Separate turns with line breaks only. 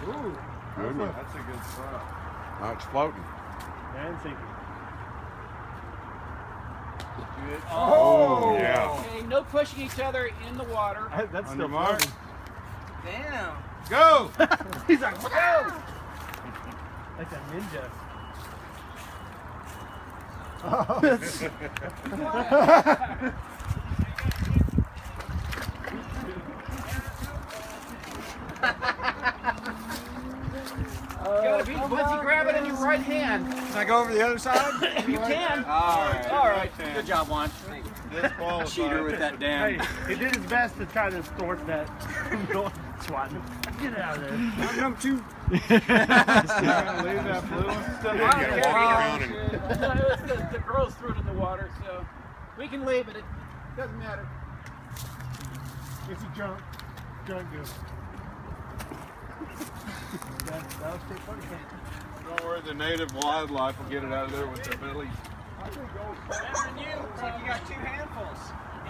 Ooh.
Good one.
That's a good spot.
Now it's floating.
And sinking.
Oh, yeah.
Okay, no pushing each other in the water.
That's
On
still
your mark.
floating.
Damn.
Go!
He's like, go! Like a ninja.
Once you grab it in your right hand,
Can I go over the other side?
you can.
All right.
Good job, Juan.
Disqualified.
Cheater with that damn.
Hey, he did his best to try to thwart that. Swatting. Get out of there.
I'm number 2. You're gonna leave that blue one still
I
there?
don't
gotta
care.
walk around and-
No, it was the girls threw it in the water, so we can leave it. It doesn't matter.
It's a junk. Junk goose. that was pretty funny.
Don't worry, the native wildlife will get it out of there with their bellies.
Better than you. Looks like you got 2 handfuls.